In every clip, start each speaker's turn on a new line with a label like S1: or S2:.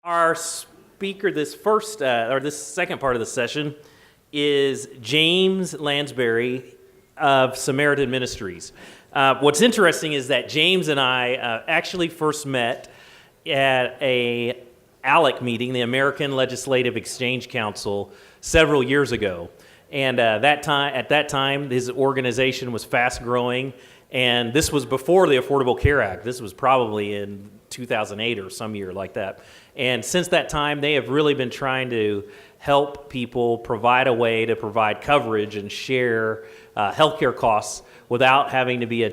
S1: Our speaker this second part of the session is James Lansberry of Samaritan Ministries. What's interesting is that James and I actually first met at a ALEC meeting, the American Legislative Exchange Council, several years ago. And at that time, his organization was fast growing, and this was before the Affordable Care Act. This was probably in 2008 or some year like that. And since that time, they have really been trying to help people provide a way to provide coverage and share healthcare costs without having to be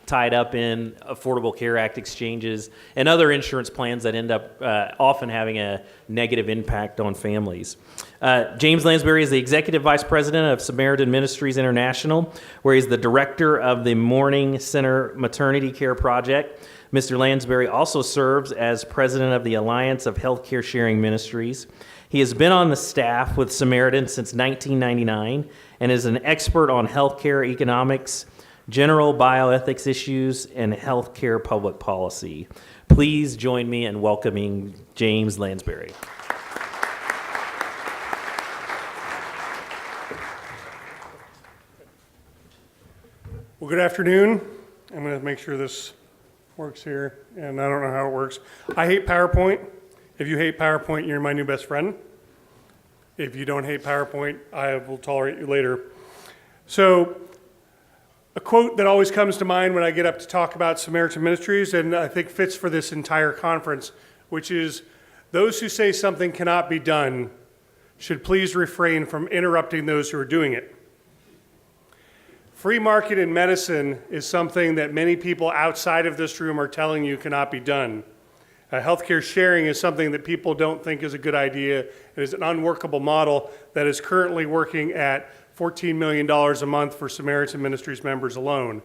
S1: tied up in Affordable Care Act exchanges and other insurance plans that end up often having a negative impact on families. James Lansberry is the Executive Vice President of Samaritan Ministries International, where he's the Director of the Morning Center Maternity Care Project. Mr. Lansberry also serves as President of the Alliance of Healthcare Sharing Ministries. He has been on the staff with Samaritan since 1999 and is an expert on healthcare economics, general bioethics issues, and healthcare public policy. Please join me in welcoming James Lansberry.
S2: Well, good afternoon. I'm going to make sure this works here, and I don't know how it works. I hate PowerPoint. If you hate PowerPoint, you're my new best friend. If you don't hate PowerPoint, I will tolerate you later. So, a quote that always comes to mind when I get up to talk about Samaritan Ministries, and I think fits for this entire conference, which is, those who say something cannot be done should please refrain from interrupting those who are doing it. Free market in medicine is something that many people outside of this room are telling you cannot be done. Healthcare sharing is something that people don't think is a good idea. It is an unworkable model that is currently working at $14 million a month for Samaritan Ministries members alone.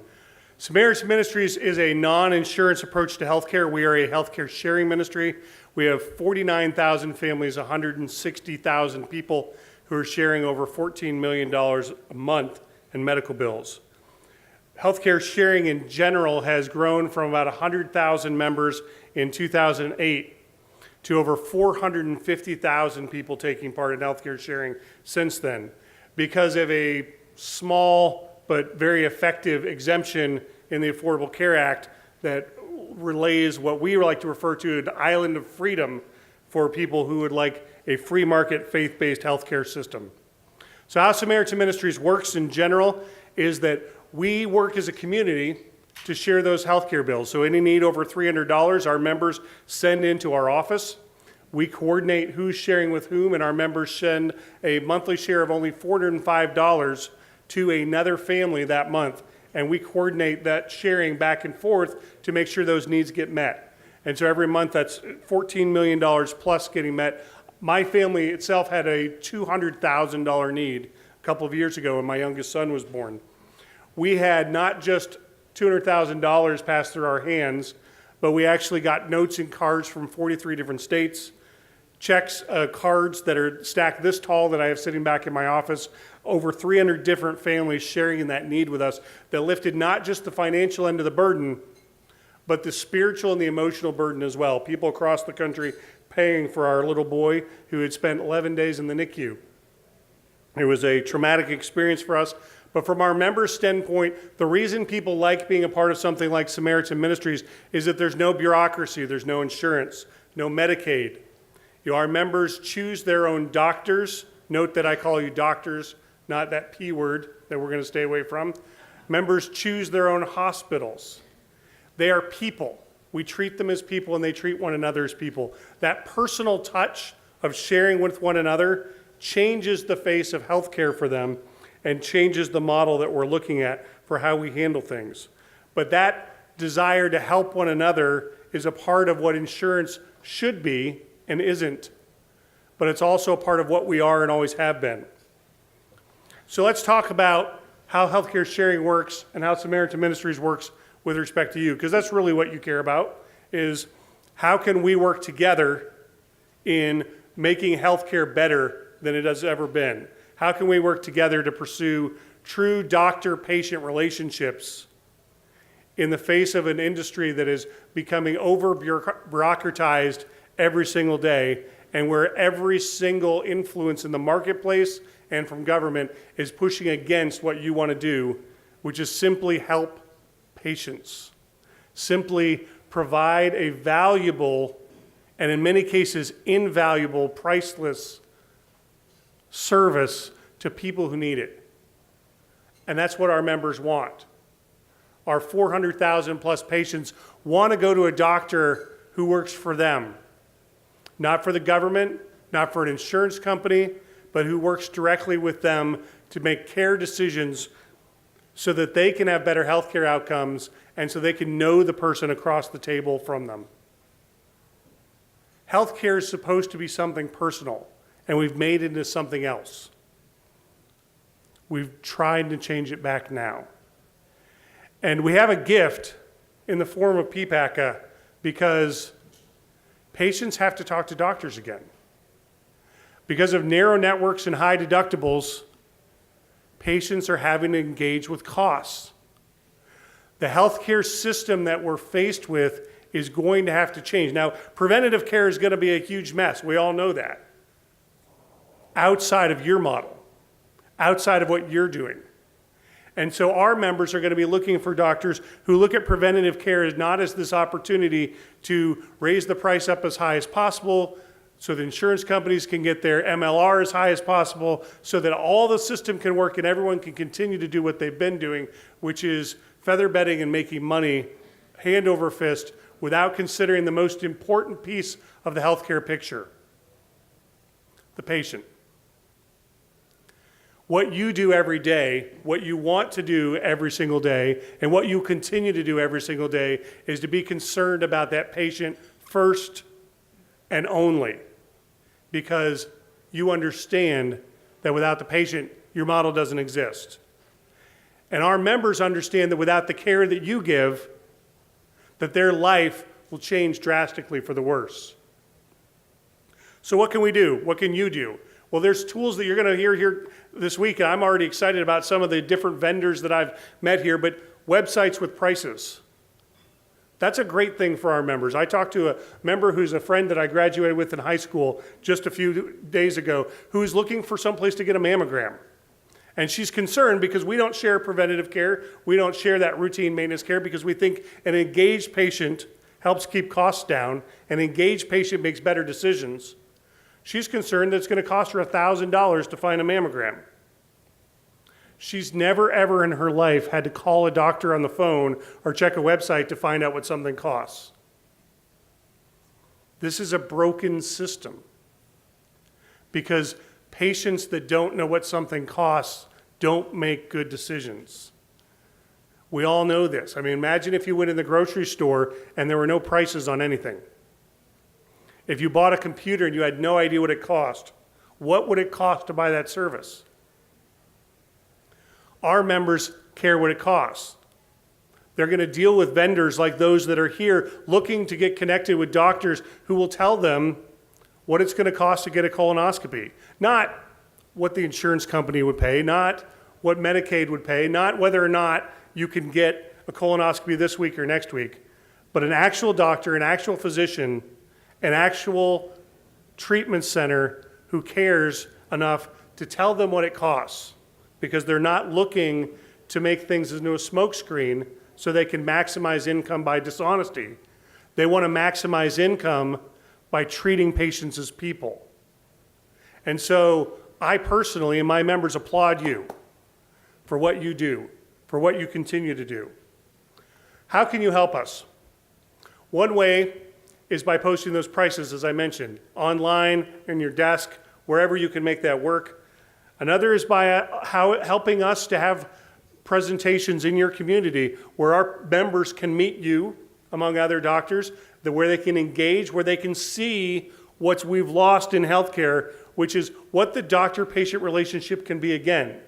S2: Samaritan Ministries is a non-insurance approach to healthcare. We are a healthcare sharing ministry. We have 49,000 families, 160,000 people who are sharing over $14 million a month in medical bills. Healthcare sharing in general has grown from about 100,000 members in 2008 to over 450,000 people taking part in healthcare sharing since then, because of a small but very effective exemption in the Affordable Care Act that relays what we like to refer to as an island of freedom for people who would like a free market, faith-based healthcare system. So how Samaritan Ministries works in general is that we work as a community to share those healthcare bills. So any need over $300, our members send into our office. We coordinate who's sharing with whom, and our members send a monthly share of only $405 to another family that month. And we coordinate that sharing back and forth to make sure those needs get met. And so every month that's $14 million plus getting met. My family itself had a $200,000 need a couple of years ago when my youngest son was born. We had not just $200,000 passed through our hands, but we actually got notes and cards from 43 different states, checks, cards that are stacked this tall that I have sitting back in my office, over 300 different families sharing in that need with us that lifted not just the financial end of the burden, but the spiritual and the emotional burden as well. People across the country paying for our little boy who had spent 11 days in the NICU. It was a traumatic experience for us, but from our members' standpoint, the reason people like being a part of something like Samaritan Ministries is that there's no bureaucracy, there's no insurance, no Medicaid. Our members choose their own doctors. Note that I call you doctors, not that P word that we're going to stay away from. Members choose their own hospitals. They are people. We treat them as people, and they treat one another as people. That personal touch of sharing with one another changes the face of healthcare for them and changes the model that we're looking at for how we handle things. But that desire to help one another is a part of what insurance should be and isn't. But it's also a part of what we are and always have been. So let's talk about how healthcare sharing works and how Samaritan Ministries works with respect to you, because that's really what you care about, is how can we work together in making healthcare better than it has ever been? How can we work together to pursue true doctor-patient relationships in the face of an industry that is becoming over-bureaucratized every single day, and where every single influence in the marketplace and from government is pushing against what you want to do, which is simply help patients. Simply provide a valuable, and in many cases invaluable, priceless service to people who need it. And that's what our members want. Our 400,000 plus patients want to go to a doctor who works for them. Not for the government, not for an insurance company, but who works directly with them to make care decisions so that they can have better healthcare outcomes and so they can know the person across the table from them. Healthcare is supposed to be something personal, and we've made it into something else. We've tried to change it back now. And we have a gift in the form of PPACA because patients have to talk to doctors again. Because of narrow networks and high deductibles, patients are having to engage with costs. The healthcare system that we're faced with is going to have to change. Now, preventative care is going to be a huge mess. We all know that. Outside of your model, outside of what you're doing. And so our members are going to be looking for doctors who look at preventative care as not as this opportunity to raise the price up as high as possible so the insurance companies can get their MLR as high as possible so that all the system can work and everyone can continue to do what they've been doing, which is feather bedding and making money hand over fist without considering the most important piece of the healthcare picture, the patient. What you do every day, what you want to do every single day, and what you continue to do every single day is to be concerned about that patient first and only, because you understand that without the patient, your model doesn't exist. And our members understand that without the care that you give, that their life will change drastically for the worse. So what can we do? What can you do? Well, there's tools that you're going to hear here this week, and I'm already excited about some of the different vendors that I've met here, but websites with prices. That's a great thing for our members. I talked to a member who's a friend that I graduated with in high school just a few days ago who's looking for someplace to get a mammogram. And she's concerned because we don't share preventative care. We don't share that routine maintenance care because we think an engaged patient helps keep costs down. An engaged patient makes better decisions. She's concerned that it's going to cost her $1,000 to find a mammogram. She's never, ever in her life had to call a doctor on the phone or check a website to find out what something costs. This is a broken system because patients that don't know what something costs don't make good decisions. We all know this. I mean, imagine if you went in the grocery store and there were no prices on anything. If you bought a computer and you had no idea what it cost, what would it cost to buy that service? Our members care what it costs. They're going to deal with vendors like those that are here looking to get connected with doctors who will tell them what it's going to cost to get a colonoscopy. Not what the insurance company would pay, not what Medicaid would pay, not whether or not you can get a colonoscopy this week or next week, but an actual doctor, an actual physician, an actual treatment center who cares enough to tell them what it costs, because they're not looking to make things into a smokescreen so they can maximize income by dishonesty. They want to maximize income by treating patients as people. And so I personally and my members applaud you for what you do, for what you continue to do. How can you help us? One way is by posting those prices, as I mentioned, online, in your desk, wherever you can make that work. Another is by helping us to have presentations in your community where our members can meet you, among other doctors, where they can engage, where they can see what we've lost in healthcare, which is what the doctor-patient relationship can be again.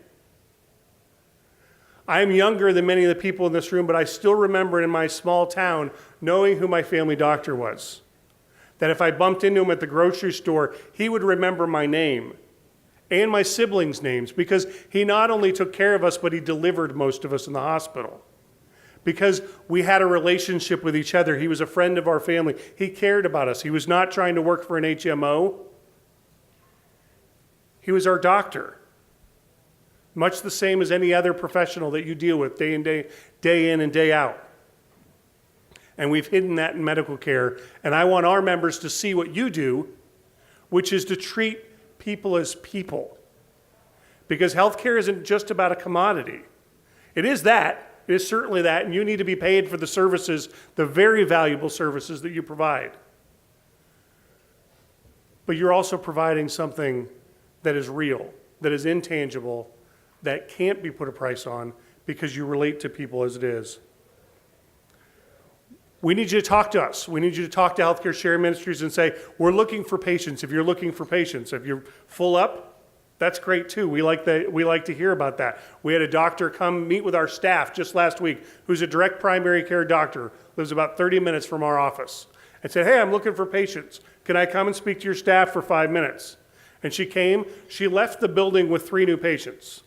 S2: I am younger than many of the people in this room, but I still remember in my small town knowing who my family doctor was. That if I bumped into him at the grocery store, he would remember my name and my siblings' names because he not only took care of us, but he delivered most of us in the hospital. because we had a relationship with each other. He was a friend of our family. He cared about us. He was not trying to work for an HMO. He was our doctor, much the same as any other professional that you deal with day in and day out. And we've hidden that in medical care. And I want our members to see what you do, which is to treat people as people. Because healthcare isn't just about a commodity. It is that. It is certainly that. And you need to be paid for the services, the very valuable services that you provide. But you're also providing something that is real, that is intangible, that can't be put a price on because you relate to people as it is. We need you to talk to us. We need you to talk to Healthcare Sharing Ministries and say, we're looking for patients. If you're looking for patients, if you're full up, that's great too. We like to hear about that. We had a doctor come meet with our staff just last week who's a direct primary care doctor, lives about 30 minutes from our office, and said, hey, I'm looking for patients. Can I come and speak to your staff for 5 minutes? And she came. She left the building with 3 new patients.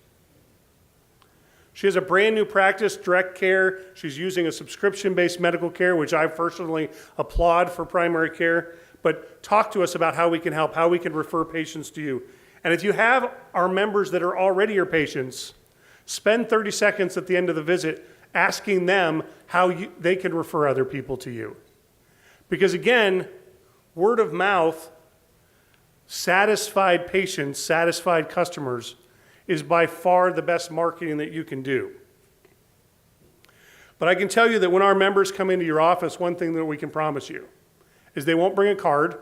S2: She has a brand new practice, direct care. She's using a subscription-based medical care, which I personally applaud for primary care. But talk to us about how we can help, how we can refer patients to you. And if you have our members that are already your patients, spend 30 seconds at the end of the visit asking them how they can refer other people to you. Because again, word of mouth, satisfied patients, satisfied customers, is by far the best marketing that you can do. But I can tell you that when our members come into your office, one thing that we can promise you is they won't bring a card.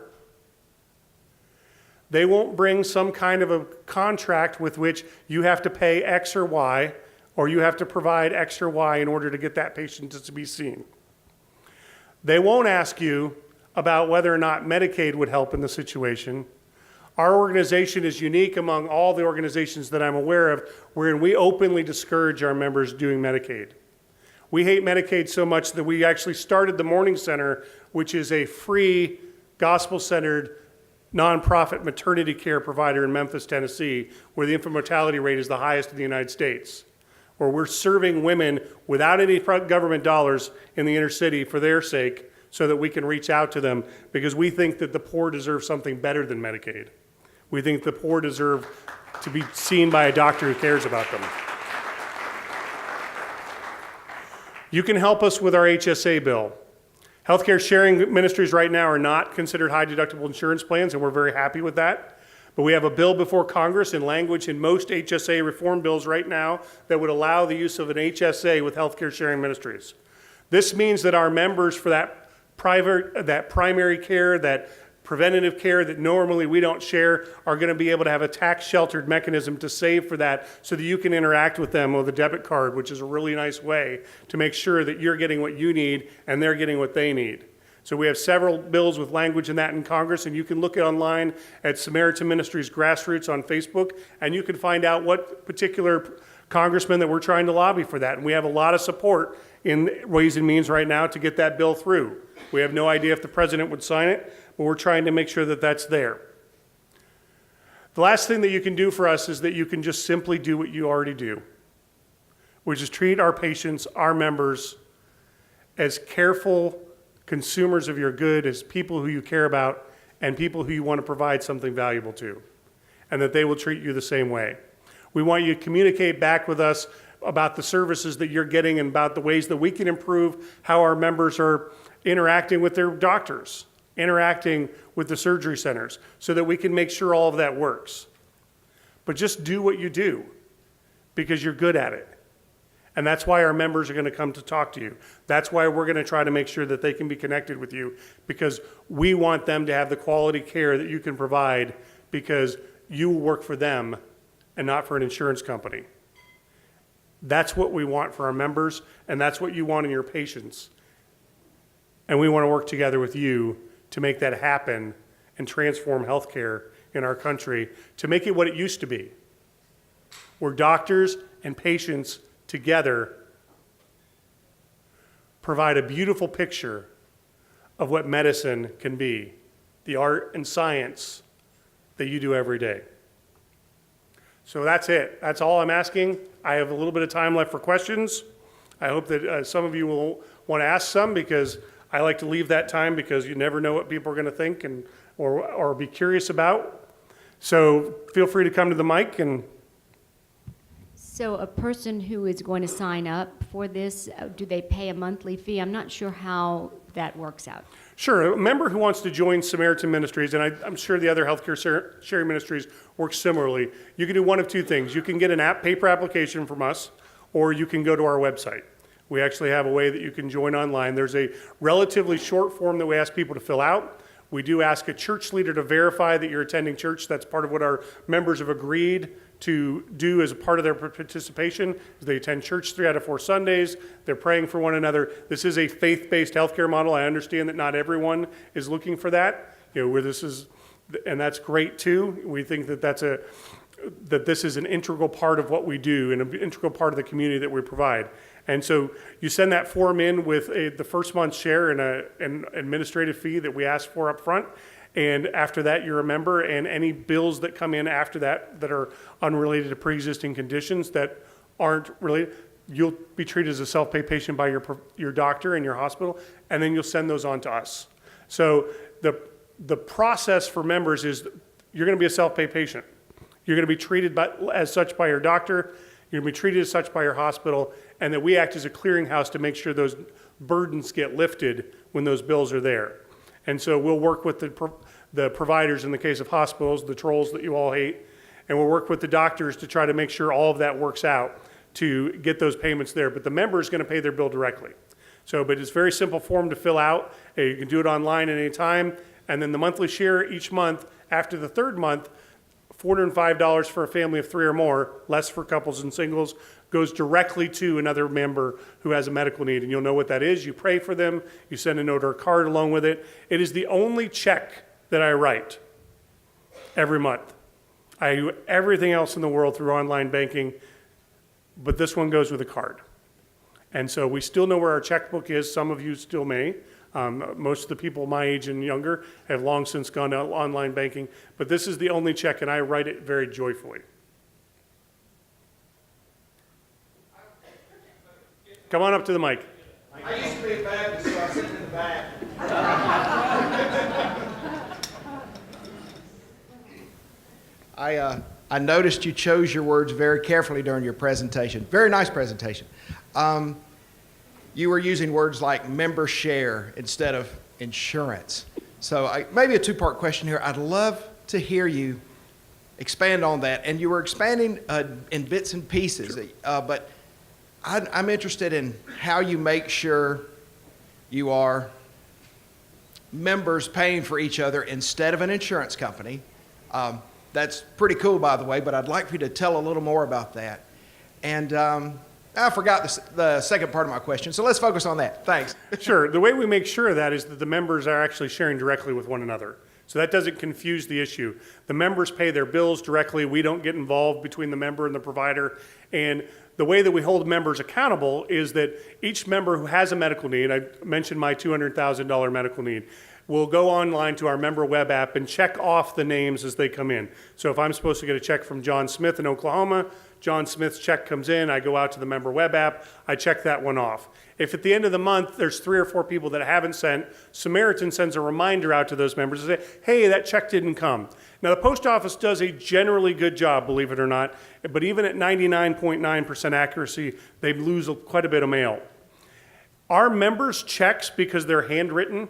S2: They won't bring some kind of a contract with which you have to pay X or Y, or you have to provide X or Y in order to get that patient to be seen. They won't ask you about whether or not Medicaid would help in the situation. Our organization is unique among all the organizations that I'm aware of, wherein we openly discourage our members doing Medicaid. We hate Medicaid so much that we actually started the Morning Center, which is a free, gospel-centered, nonprofit maternity care provider in Memphis, Tennessee, where the infant mortality rate is the highest in the United States, where we're serving women without any government dollars in the inner city for their sake so that we can reach out to them, because we think that the poor deserve something better than Medicaid. We think the poor deserve to be seen by a doctor who cares about them. You can help us with our HSA bill. Healthcare Sharing Ministries right now are not considered high deductible insurance plans, and we're very happy with that. But we have a bill before Congress in language in most HSA reform bills right now that would allow the use of an HSA with Healthcare Sharing Ministries. This means that our members for that primary care, that preventative care that normally we don't share, are going to be able to have a tax-sheltered mechanism to save for that so that you can interact with them with a debit card, which is a really nice way to make sure that you're getting what you need and they're getting what they need. So we have several bills with language in that in Congress, and you can look it online at Samaritan Ministries Grassroots on Facebook, and you can find out what particular congressman that we're trying to lobby for that. And we have a lot of support in Ways and Means right now to get that bill through. We have no idea if the president would sign it, but we're trying to make sure that that's there. The last thing that you can do for us is that you can just simply do what you already do, which is treat our patients, our members, as careful consumers of your good, as people who you care about, and people who you want to provide something valuable to, and that they will treat you the same way. We want you to communicate back with us about the services that you're getting and about the ways that we can improve how our members are interacting with their doctors, interacting with the surgery centers, so that we can make sure all of that works. But just do what you do because you're good at it. And that's why our members are going to come to talk to you. That's why we're going to try to make sure that they can be connected with you, because we want them to have the quality care that you can provide, because you work for them and not for an insurance company. That's what we want for our members, and that's what you want in your patients. And we want to work together with you to make that happen and transform healthcare in our country to make it what it used to be, where doctors and patients together provide a beautiful picture of what medicine can be, the art and science that you do every day. So that's it. That's all I'm asking. I have a little bit of time left for questions. I hope that some of you will want to ask some, because I like to leave that time, because you never know what people are going to think or be curious about. So feel free to come to the mic. And
S3: So a person who is going to sign up for this, do they pay a monthly fee? I'm not sure how that works out.
S2: sure, a member who wants to join Samaritan Ministries, and I'm sure the other healthcare sharing ministries work similarly, you can do one of two things. You can get an paper application from us, or you can go to our website. We actually have a way that you can join online. There's a relatively short form that we ask people to fill out. We do ask a church leader to verify that you're attending church. That's part of what our members have agreed to do as a part of their participation. They attend church 3 out of 4 Sundays. They're praying for one another. This is a faith-based healthcare model. I understand that not everyone is looking for that, where this is, and that's great too. We think that that this is an integral part of what we do and an integral part of the community that we provide. And so you send that form in with the first month's share and an administrative fee that we ask for up front. And after that, you're a member, and any bills that come in after that that are unrelated to pre-existing conditions that aren't related, you'll be treated as a self-pay patient by your doctor and your hospital, and then you'll send those on to us. So the process for members is you're going to be a self-pay patient. You're going to be treated as such by your doctor. You're going to be treated as such by your hospital, and that we act as a clearinghouse to make sure those burdens get lifted when those bills are there. And so we'll work with the providers in the case of hospitals, the trolls that you all hate, and we'll work with the doctors to try to make sure all of that works out to get those payments there. But the member is going to pay their bill directly. But it's a very simple form to fill out. You can do it online at any time. And then the monthly share each month, after the third month, $405 for a family of 3 or more, less for couples and singles, goes directly to another member who has a medical need. And you'll know what that is. You pray for them. You send a note or a card along with it. It is the only check that I write every month. I do everything else in the world through online banking, but this one goes with a card. And so we still know where our checkbook is. Some of you still may. Most of the people my age and younger have long since gone to online banking, but this is the only check, and I write it very joyfully. Come on up to the mic.
S4: I used to be a Baptist, so I sit in the back. I noticed you chose your words very carefully during your presentation. Very nice presentation. You were using words like member share instead of insurance. So maybe a two-part question here. I'd love to hear you expand on that. And you were expanding in bits and pieces, sure. But I'm interested in how you make sure you are members paying for each other instead of an insurance company. That's pretty cool, by the way, but I'd like for you to tell a little more about that. And I forgot the second part of my question, so let's focus on that. Thanks.
S2: Sure. The way we make sure of that is that the members are actually sharing directly with one another. So that doesn't confuse the issue. The members pay their bills directly. We don't get involved between the member and the provider. And the way that we hold members accountable is that each member who has a medical need, I mentioned my $200,000 medical need, will go online to our member web app and check off the names as they come in. So if I'm supposed to get a check from John Smith in Oklahoma, John Smith's check comes in, I go out to the member web app, I check that one off. If at the end of the month there's 3 or 4 people that haven't sent, Samaritan sends a reminder out to those members and say, hey, that check didn't come. Now the post office does a generally good job, believe it or not, but even at 99.9% accuracy, they lose quite a bit of mail. Our members' checks, because they're handwritten,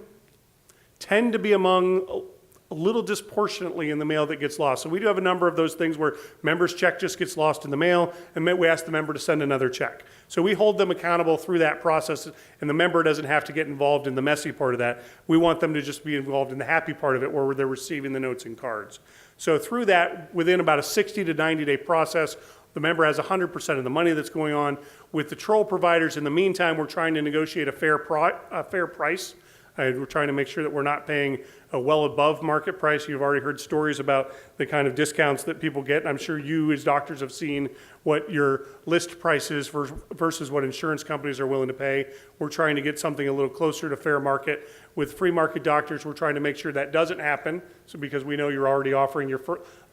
S2: tend to be among a little disproportionately in the mail that gets lost. So we do have a number of those things where members' check just gets lost in the mail, and we ask the member to send another check. So we hold them accountable through that process, and the member doesn't have to get involved in the messy part of that. We want them to just be involved in the happy part of it where they're receiving the notes and cards. So through that, within about a 60 to 90-day process, the member has 100% of the money that's going on. With the troll providers, in the meantime, we're trying to negotiate a fair price We're trying to make sure that we're not paying a well above market price. You've already heard stories about the kind of discounts that people get. I'm sure you as doctors have seen what your list price is versus what insurance companies are willing to pay. We're trying to get something a little closer to fair market. With free market doctors, we're trying to make sure that doesn't happen. So because we know you're already offering your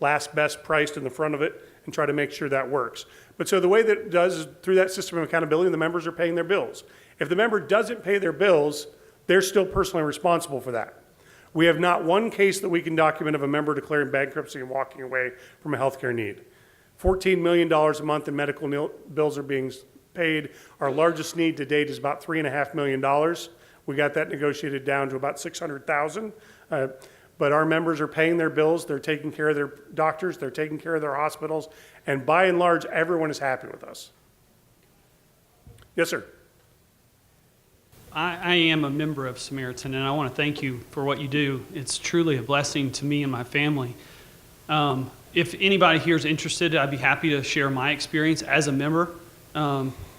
S2: last best priced in the front of it, and try to make sure that works. But so the way that it does is through that system of accountability, the members are paying their bills. If the member doesn't pay their bills, they're still personally responsible for that. We have not one case that we can document of a member declaring bankruptcy and walking away from a healthcare need. $14 million a month in medical bills are being paid. Our largest need to date is about $3.5 million. We got that negotiated down to about $600,000. But our members are paying their bills, they're taking care of their doctors, they're taking care of their hospitals, and by and large, everyone is happy with us. Yes, sir.
S5: I am a member of Samaritan, and I want to thank you for what you do. It's truly a blessing to me and my family. If anybody here is interested, I'd be happy to share my experience as a member,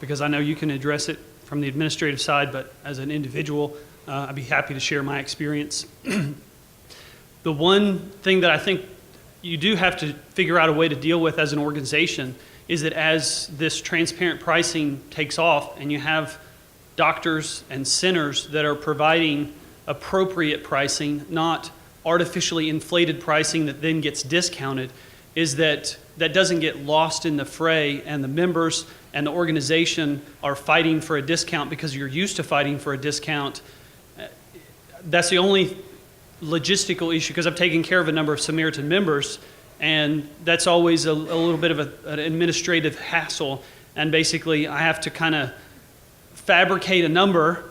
S5: because I know you can address it from the administrative side, but as an individual, I'd be happy to share my experience. The one thing that I think you do have to figure out a way to deal with as an organization is that as this transparent pricing takes off and you have doctors and centers that are providing appropriate pricing, not artificially inflated pricing that then gets discounted, is that doesn't get lost in the fray, and the members and the organization are fighting for a discount because you're used to fighting for a discount. That's the only logistical issue, because I've taken care of a number of Samaritan members, and that's always a little bit of an administrative hassle. And basically, I have to kind of fabricate a number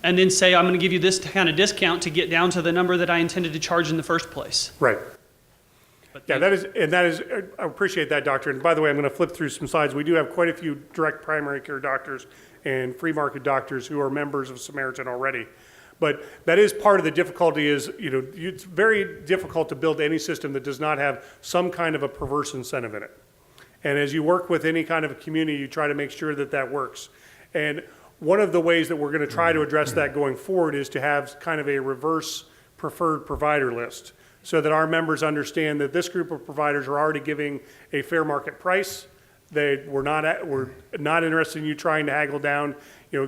S5: and then say, I'm going to give you this kind of discount to get down to the number that I intended to charge in the first place.
S2: Right. Yeah, that is, I appreciate that, doctor. And by the way, I'm going to flip through some slides. We do have quite a few direct primary care doctors and free market doctors who are members of Samaritan already. But that is part of the difficulty is, it's very difficult to build any system that does not have some kind of a perverse incentive in it. And as you work with any kind of a community, you try to make sure that that works. And one of the ways that we're going to try to address that going forward is to have kind of a reverse preferred provider list, so that our members understand that this group of providers are already giving a fair market price. We're not interested in you trying to haggle down.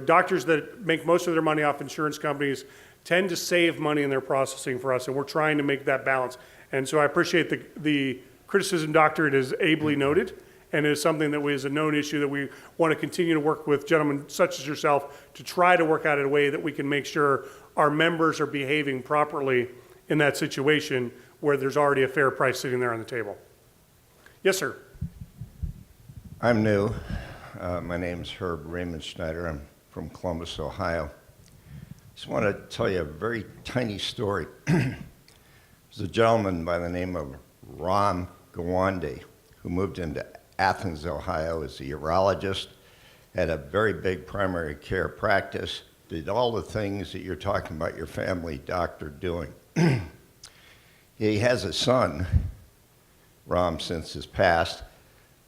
S2: Doctors that make most of their money off insurance companies tend to save money in their processing for us, and we're trying to make that balance. And so I appreciate the criticism, doctor. It is ably noted, and it is something that is a known issue that we want to continue to work with gentlemen such as yourself to try to work out a way that we can make sure our members are behaving properly in that situation where there's already a fair price sitting there on the table. Yes, sir.
S6: I'm new. My name's Herb Raymond Schneider. I'm from Columbus, Ohio. Just want to tell you a very tiny story. There's a gentleman by the name of Ram Gawande who moved into Athens, Ohio as a urologist, had a very big primary care practice, did all the things that you're talking about your family doctor doing. He has a son, Ram since his past,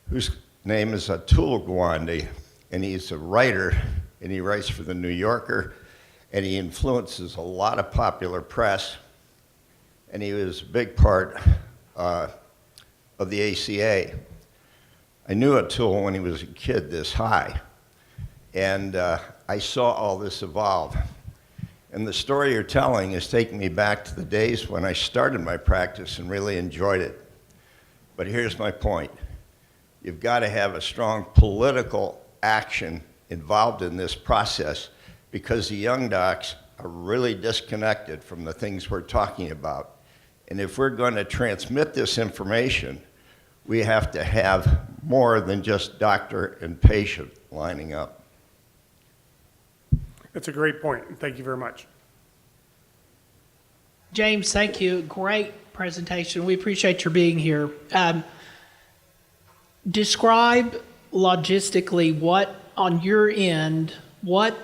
S6: whose name is Atul Gawande, and he's a writer, and he writes for the New Yorker, and he influences a lot of popular press, and he was a big part of the ACA. I knew Atul when he was a kid this high, and I saw all this evolve. And the story you're telling is taking me back to the days when I started my practice and really enjoyed it. But here's my point. You've got to have a strong political action involved in this process, because the young docs are really disconnected from the things we're talking about. And if we're going to transmit this information, we have to have more than just doctor and patient lining up.
S2: That's a great point. Thank you very much.
S7: James, thank you. Great presentation. We appreciate your being here. Describe logistically what, on your end, what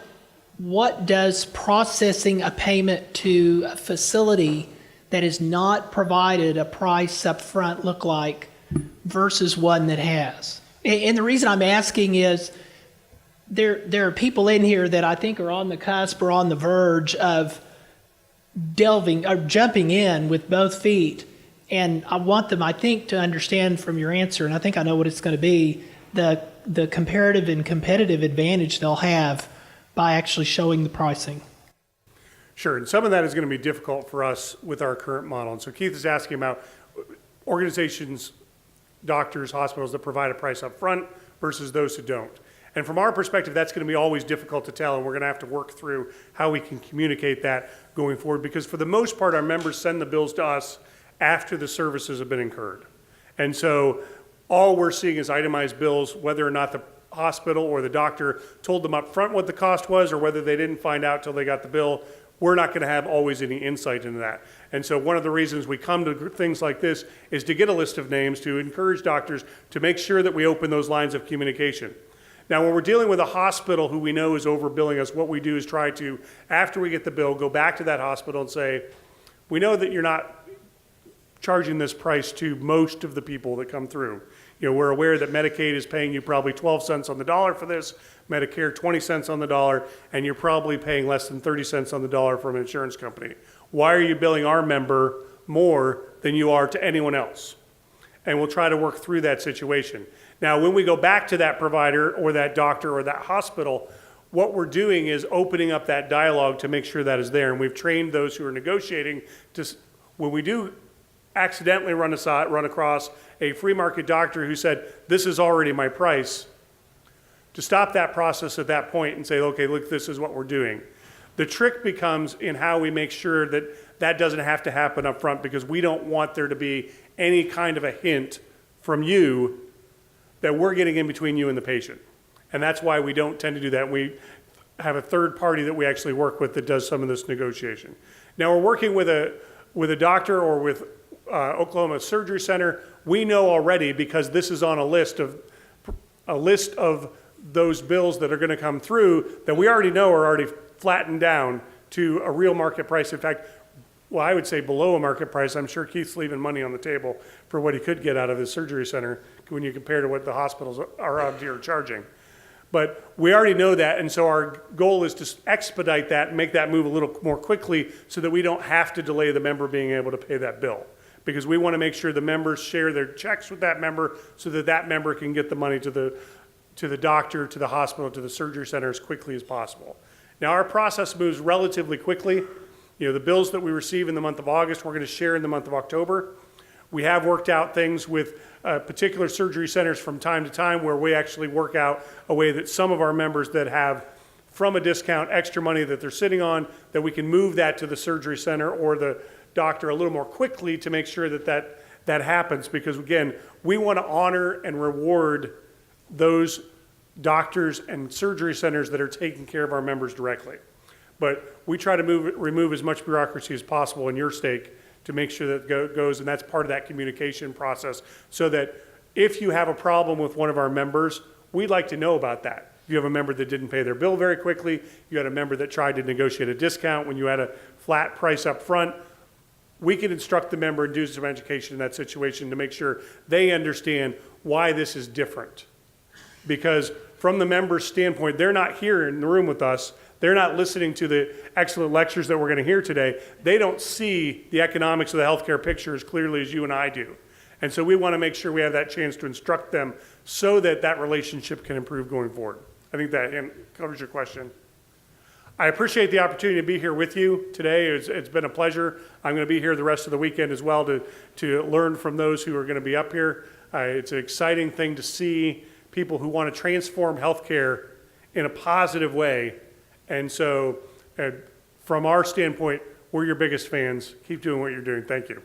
S7: does processing a payment to a facility that has not provided a price up front look like versus one that has? And the reason I'm asking is there are people in here that I think are on the cusp or on the verge of delving or jumping in with both feet. And I want them, I think, to understand from your answer, and I think I know what it's going to be, the comparative and competitive advantage they'll have by actually showing the pricing.
S2: Sure, and some of that is going to be difficult for us with our current model. And so Keith is asking about organizations, doctors, hospitals that provide a price up front versus those who don't. And from our perspective, that's going to be always difficult to tell, and we're going to have to work through how we can communicate that going forward, because for the most part, our members send the bills to us after the services have been incurred. And so all we're seeing is itemized bills, whether or not the hospital or the doctor told them up front what the cost was, or whether they didn't find out till they got the bill. We're not going to have always any insight into that. And so one of the reasons we come to things like this is to get a list of names, to encourage doctors to make sure that we open those lines of communication. Now, when we're dealing with a hospital who we know is overbilling us, what we do is try to, after we get the bill, go back to that hospital and say, we know that you're not charging this price to most of the people that come through. You know, we're aware that Medicaid is paying you probably 12 cents on the dollar for this, Medicare 20 cents on the dollar, and you're probably paying less than 30 cents on the dollar from an insurance company. Why are you billing our member more than you are to anyone else? And we'll try to work through that situation. Now, when we go back to that provider or that doctor or that hospital, what we're doing is opening up that dialogue to make sure that is there. And we've trained those who are negotiating to, when we do accidentally run across a free market doctor who said, this is already my price, to stop that process at that point and say, okay, look, this is what we're doing. The trick becomes in how we make sure that that doesn't have to happen up front, because we don't want there to be any kind of a hint from you that we're getting in between you and the patient. And that's why we don't tend to do that. We have a third party that we actually work with that does some of this negotiation. Now, we're working with a doctor or with Oklahoma Surgery Center. We know already, because this is on a list of those bills that are going to come through, that we already know are already flattened down to a real market price. In fact, well, I would say below a market price. I'm sure Keith's leaving money on the table for what he could get out of his surgery center when you compare to what the hospitals are out here charging. But we already know that, and so our goal is to expedite that and make that move a little more quickly so that we don't have to delay the member being able to pay that bill. Because we want to make sure the members share their checks with that member so that that member can get the money to the doctor, to the hospital, to the surgery center as quickly as possible. Now, our process moves relatively quickly. You know, the bills that we receive in the month of August, we're going to share in the month of October. We have worked out things with particular surgery centers from time to time where we actually work out a way that some of our members that have, from a discount, extra money that they're sitting on, that we can move that to the surgery center or the doctor a little more quickly to make sure that happens. Because again, we want to honor and reward those doctors and surgery centers that are taking care of our members directly. But we try to remove as much bureaucracy as possible in your stake to make sure that goes, and that's part of that communication process, so that if you have a problem with one of our members, we'd like to know about that. If you have a member that didn't pay their bill very quickly, you had a member that tried to negotiate a discount when you had a flat price up front, we can instruct the member and do some education in that situation to make sure they understand why this is different. Because from the member's standpoint, they're not here in the room with us. They're not listening to the excellent lectures that we're going to hear today. They don't see the economics of the healthcare picture as clearly as you and I do. And so we want to make sure we have that chance to instruct them so that that relationship can improve going forward. I think that covers your question. I appreciate the opportunity to be here with you today. It's been a pleasure. I'm going to be here the rest of the weekend as well to learn from those who are going to be up here. It's an exciting thing to see people who want to transform healthcare in a positive way. And so from our standpoint, we're your biggest fans. Keep doing what you're doing. Thank you.